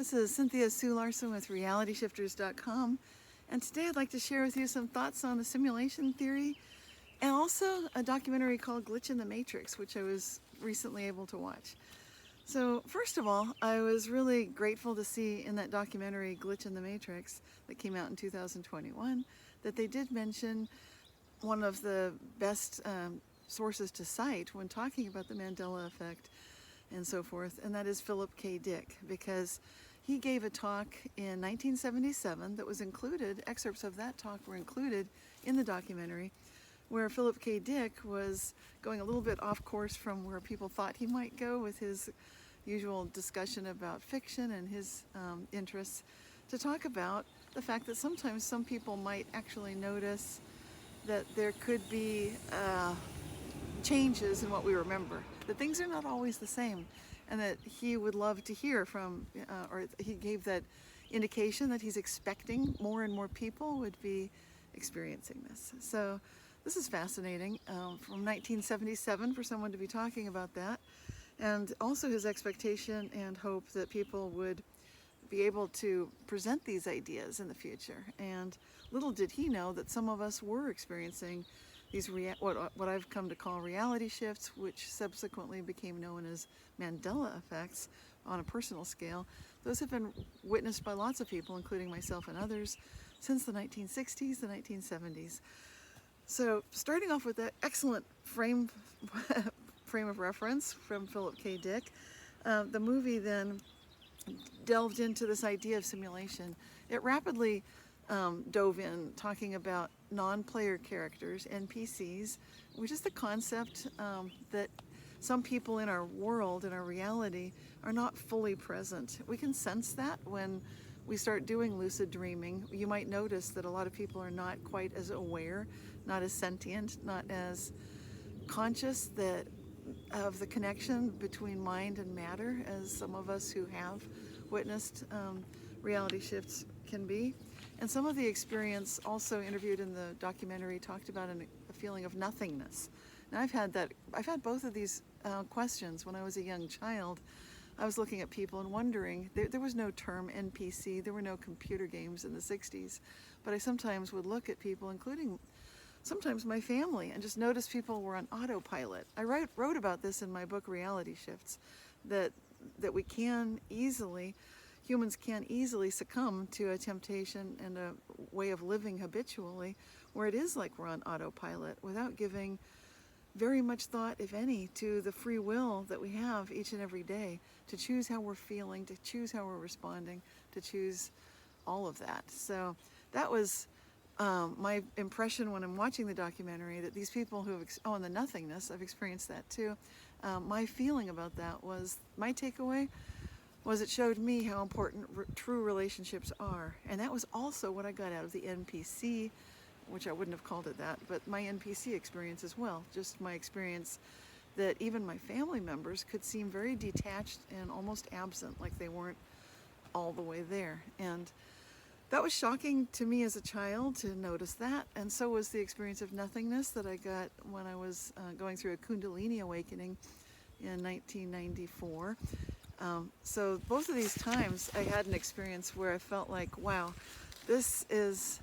This is Cynthia Sue Larson with RealityShifters.com, and today I'd like to share with you some thoughts on the simulation theory and also a documentary called Glitch in the Matrix, which I was recently able to watch. So first of all, I was really grateful to see in that documentary Glitch in the Matrix that came out in 2021 that they did mention one of the best sources to cite when talking about the Mandela effect and so forth, and that is Philip K. Dick, because he gave a talk in 1977 that was included, excerpts of that talk were included in the documentary, where Philip K. Dick was going a little bit off course from where people thought he might go with his usual discussion about fiction and his interests, to talk about the fact that sometimes some people might actually notice that there could be changes in what we remember, that things are not always the same, and that he would love to hear from, or he gave that indication that he's expecting more and more people would be experiencing this. So this is fascinating, from 1977 for someone to be talking about that, and also his expectation and hope that people would be able to present these ideas in the future. And little did he know that some of us were experiencing these what I've come to call reality shifts, which subsequently became known as Mandela effects on a personal scale. Those have been witnessed by lots of people, including myself and others, since the 1960s, the 1970s. So starting off with that excellent frame of reference from Philip K. Dick, the movie then delved into this idea of simulation. It rapidly dove in talking about non-player characters, NPCs, which is the concept that some people in our world, in our reality, are not fully present. We can sense that when we start doing lucid dreaming. You might notice that a lot of people are not quite as aware, not as sentient, not as conscious of the connection between mind and matter as some of us who have witnessed reality shifts can be. And some of the experience also interviewed in the documentary talked about a feeling of nothingness. Now I've had both of these questions when I was a young child. I was looking at people and wondering, there was no term NPC, there were no computer games in the 60s, but I sometimes would look at people, including sometimes my family, and just notice people were on autopilot. I wrote about this in my book Reality Shifts, that humans can easily succumb to a temptation and a way of living habitually where it is like we're on autopilot without giving very much thought, if any, to the free will that we have each and every day to choose how we're feeling, to choose how we're responding, to choose all of that. So that was my impression when I'm watching the documentary, that these people who have, and the nothingness, I've experienced that too. My feeling about that was, my takeaway was, it showed me how important true relationships are. And that was also what I got out of the NPC, which I wouldn't have called it that, but my NPC experience as well. Just my experience that even my family members could seem very detached and almost absent, like they weren't all the way there. And that was shocking to me as a child to notice that, and so was the experience of nothingness that I got when I was going through a Kundalini awakening in 1994. So both of these times I had an experience where I felt like, wow, this is,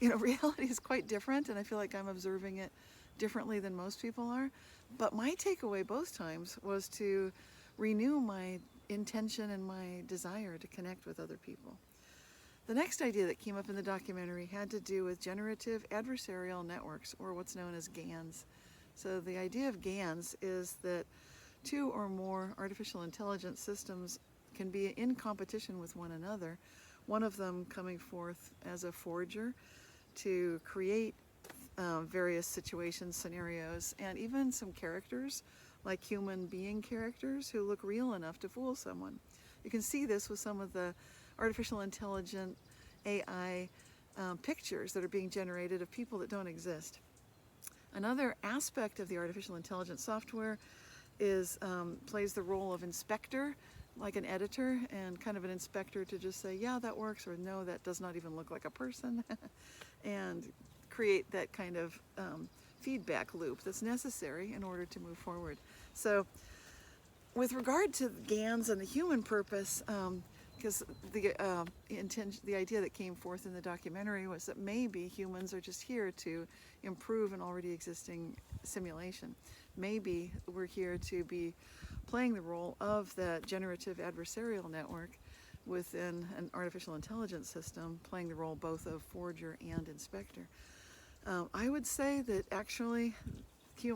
reality is quite different, and I feel like I'm observing it differently than most people are. But my takeaway both times was to renew my intention and my desire to connect with other people. The next idea that came up in the documentary had to do with generative adversarial networks, or what's known as GANs. So the idea of GANs is that two or more artificial intelligence systems can be in competition with one another, one of them coming forth as a forger to create various situations, scenarios, and even some characters, like human being characters who look real enough to fool someone. You can see this with some of the artificial intelligent AI pictures that are being generated of people that don't exist. Another aspect of the artificial intelligence software plays the role of inspector, like an editor, and kind of an inspector to just say, yeah, that works, or no, that does not even look like a person, and create that kind of feedback loop that's necessary in order to move forward. So with regard to GANs and the human purpose, because the idea that came forth in the documentary was that maybe humans are just here to improve an already existing simulation. Maybe we're here to be playing the role of that generative adversarial network within an artificial intelligence system, playing the role both of forger and inspector. I would say that actually,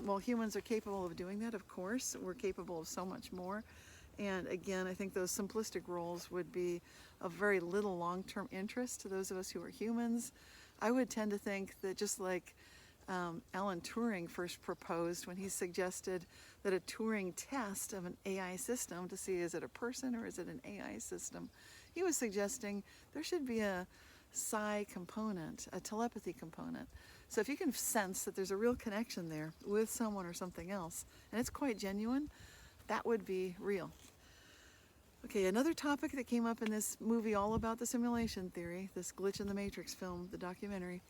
while humans are capable of doing that, of course, we're capable of so much more. And again, I think those simplistic roles would be of very little long-term interest to those of us who are humans. I would tend to think that just like Alan Turing first proposed when he suggested that a Turing test of an AI system to see is it a person or is it an AI system, he was suggesting there should be a psi component, a telepathy component. So if you can sense that there's a real connection there with someone or something else, and it's quite genuine, that would be real. Okay, another topic that came up in this movie all about the simulation theory, this Glitch in the Matrix film, the documentary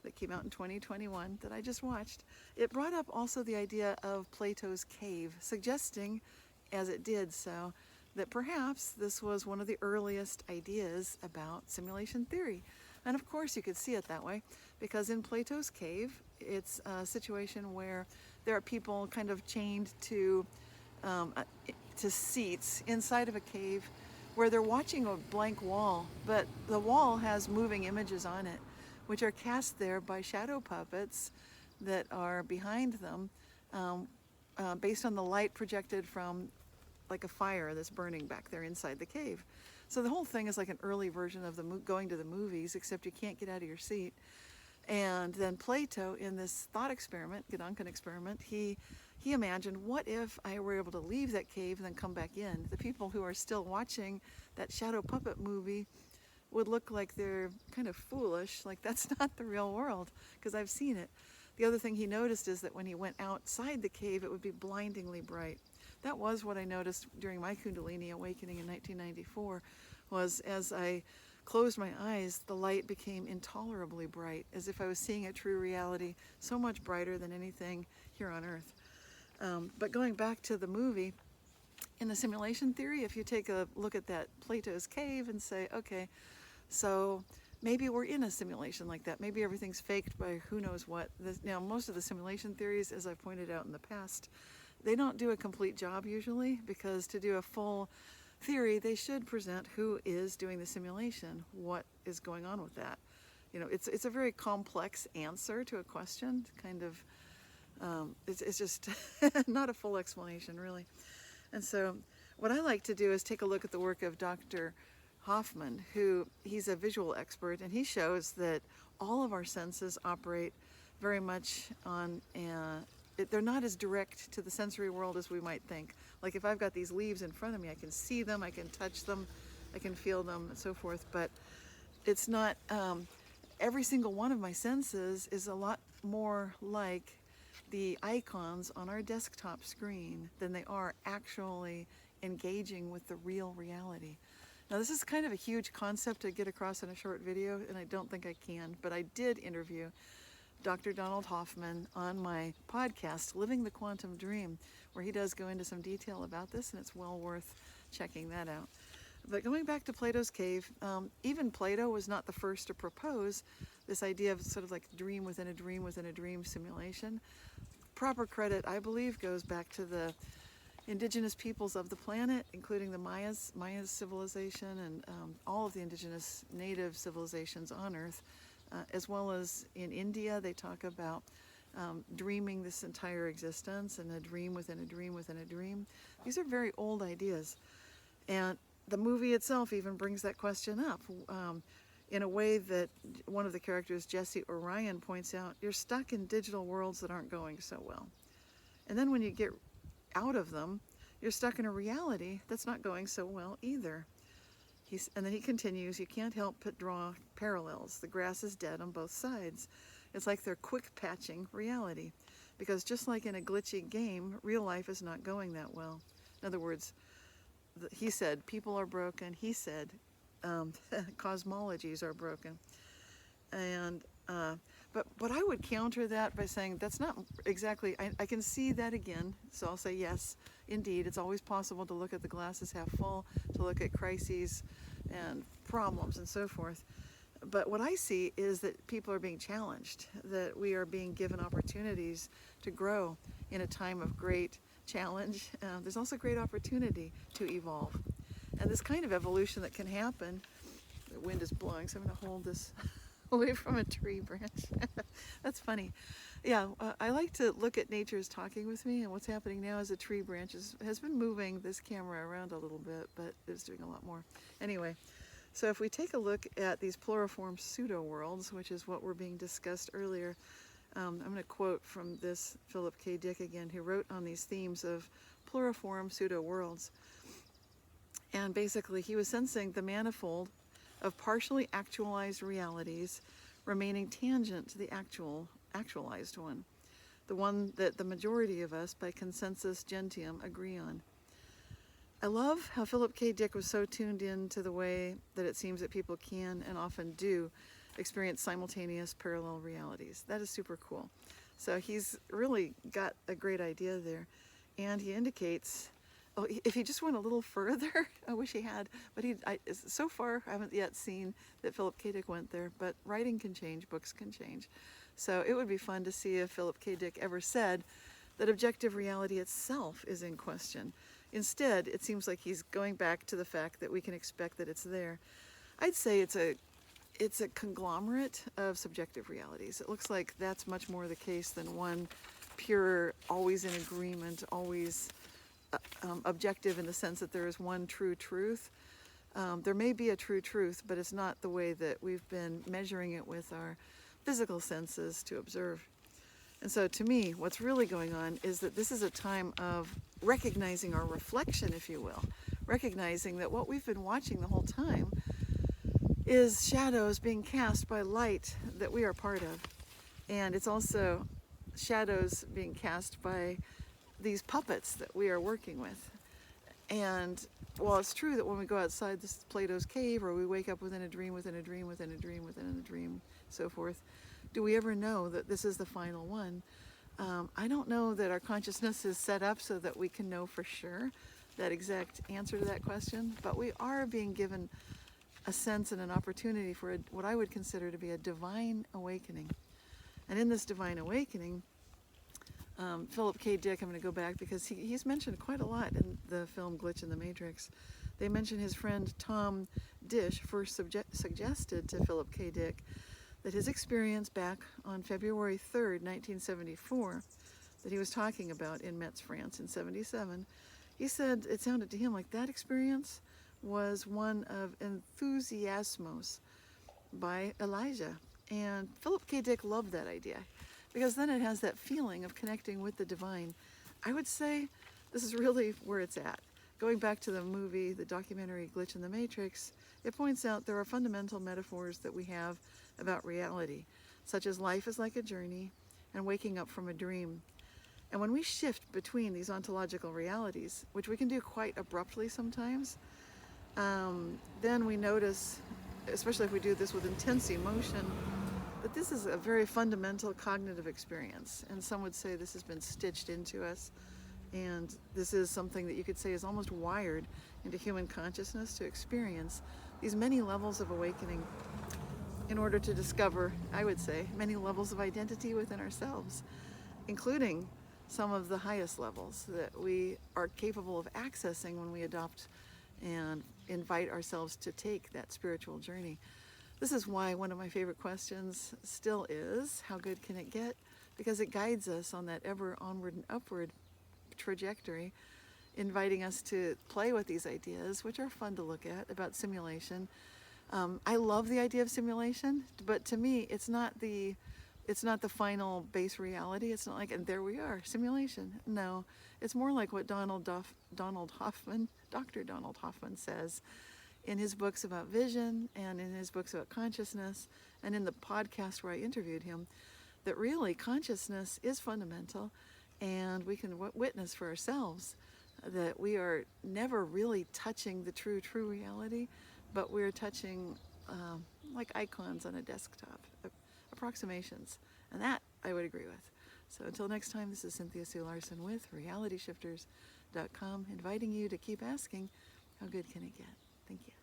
that came out in 2021 that I just watched, it brought up also the idea of Plato's Cave, suggesting, as it did so, that perhaps this was one of the earliest ideas about simulation theory. And of course you could see it that way, because in Plato's Cave, it's a situation where there are people kind of chained to seats inside of a cave where they're watching a blank wall, but the wall has moving images on it, which are cast there by shadow puppets that are behind them, based on the light projected from like a fire that's burning back there inside the cave. So the whole thing is like an early version of going to the movies, except you can't get out of your seat. And then Plato, in this thought experiment, Gedanken experiment, he imagined, what if I were able to leave that cave and then come back in? The people who are still watching that shadow puppet movie would look like they're kind of foolish, like that's not the real world, because I've seen it. The other thing he noticed is that when he went outside the cave, it would be blindingly bright. That was what I noticed during my Kundalini awakening in 1994, was as I closed my eyes, the light became intolerably bright, as if I was seeing a true reality, so much brighter than anything here on Earth. But going back to the movie, in the simulation theory, if you take a look at that Plato's Cave and say, okay, so maybe we're in a simulation like that. Maybe everything's faked by who knows what. Now, most of the simulation theories, as I've pointed out in the past, they don't do a complete job usually, because to do a full theory, they should present who is doing the simulation, what is going on with that. You know, it's a very complex answer to a question, kind of, it's just not a full explanation, really. And so what I like to do is take a look at the work of Dr. Hoffman, he's a visual expert, and he shows that all of our senses operate very much on they're not as direct to the sensory world as we might think. Like if I've got these leaves in front of me, I can see them, I can touch them, I can feel them, and so forth, but it's not, every single one of my senses is a lot more like the icons on our desktop screen than they are actually engaging with the real reality. Now this is kind of a huge concept to get across in a short video, and I don't think I can, but I did interview Dr. Donald Hoffman on my podcast, Living the Quantum Dream, where he does go into some detail about this, and it's well worth checking that out. But going back to Plato's Cave, even Plato was not the first to propose this idea of sort of like dream within a dream within a dream simulation. Proper credit, I believe, goes back to the indigenous peoples of the planet, including the Mayas civilization, and all of the indigenous native civilizations on Earth. As well as in India, they talk about dreaming this entire existence and a dream within a dream within a dream. These are very old ideas. And the movie itself even brings that question up in a way that one of the characters, Jesse Orion, points out, you're stuck in digital worlds that aren't going so well. And then when you get out of them, you're stuck in a reality that's not going so well either. And then he continues, you can't help but draw parallels. The grass is dead on both sides. It's like they're quick patching reality. Because just like in a glitchy game, real life is not going that well. In other words, he said people are broken. He said cosmologies are broken. And but I would counter that by saying that's not exactly, I can see that again. So I'll say yes, indeed, it's always possible to look at the glass as half full, to look at crises and problems and so forth. But what I see is that people are being challenged, that we are being given opportunities to grow in a time of great challenge. There's also great opportunity to evolve. And this kind of evolution that can happen, the wind is blowing, so I'm going to hold this away from a tree branch. That's funny. Yeah, I like to look at nature as talking with me, and what's happening now is a tree branch has been moving this camera around a little bit, but it's doing a lot more. Anyway, so if we take a look at these pluriform pseudo-worlds, which is what were being discussed earlier, I'm going to quote from this Philip K. Dick again, who wrote on these themes of pluriform pseudo-worlds. And basically, he was sensing the manifold of partially actualized realities remaining tangent to the actualized one, the one that the majority of us, by consensus gentium, agree on. I love how Philip K. Dick was so tuned in to the way that it seems that people can and often do experience simultaneous parallel realities. That is super cool. So he's really got a great idea there. And he indicates, oh, if he just went a little further, I wish he had, but so far I haven't yet seen that Philip K. Dick went there, but writing can change, books can change. So it would be fun to see if Philip K. Dick ever said that objective reality itself is in question. Instead, it seems like he's going back to the fact that we can expect that it's there. I'd say it's a conglomerate of subjective realities. It looks like that's much more the case than one pure, always in agreement, always objective in the sense that there is one true truth. There may be a true truth, but it's not the way that we've been measuring it with our physical senses to observe. And so to me, what's really going on is that this is a time of recognizing our reflection, if you will, recognizing that what we've been watching the whole time is shadows being cast by light that we are part of. And it's also shadows being cast by these puppets that we are working with. And while it's true that when we go outside this Platos Cave, or we wake up within a dream, within a dream, within a dream, within a dream, so forth, do we ever know that this is the final one? I don't know that our consciousness is set up so that we can know for sure that exact answer to that question, but we are being given a sense and an opportunity for what I would consider to be a divine awakening. And in this divine awakening, Philip K. Dick, I'm going to go back because he's mentioned quite a lot in the film Glitch in the Matrix. They mention his friend Tom Dish first suggested to Philip K. Dick that his experience back on February 3rd, 1974, that he was talking about in Metz, France in 77, he said it sounded to him like that experience was one of enthusiasmos by Elijah. And Philip K. Dick loved that idea because then it has that feeling of connecting with the divine. I would say this is really where it's at. Going back to the movie, the documentary Glitch in the Matrix, it points out there are fundamental metaphors that we have about reality, such as life is like a journey and waking up from a dream. And when we shift between these ontological realities, which we can do quite abruptly sometimes, then we notice, especially if we do this with intense emotion, that this is a very fundamental cognitive experience. And some would say this has been stitched into us. And this is something that you could say is almost wired into human consciousness to experience these many levels of awakening in order to discover, I would say, many levels of identity within ourselves, including some of the highest levels that we are capable of accessing when we adopt and invite ourselves to take that spiritual journey. This is why one of my favorite questions still is, how good can it get? Because it guides us on that ever onward and upward trajectory, inviting us to play with these ideas, which are fun to look at, about simulation. I love the idea of simulation, but to me, it's not the final base reality. It's not like, and there we are, simulation. No, it's more like what Dr. Donald Hoffman says in his books about vision and in his books about consciousness and in the podcast where I interviewed him, that really consciousness is fundamental, and we can witness for ourselves that we are never really touching the true reality, but we're touching like icons on a desktop, approximations, and that I would agree with. So until next time, this is Cynthia Sue Larson with RealityShifters.com, inviting you to keep asking, how good can it get? Thank you.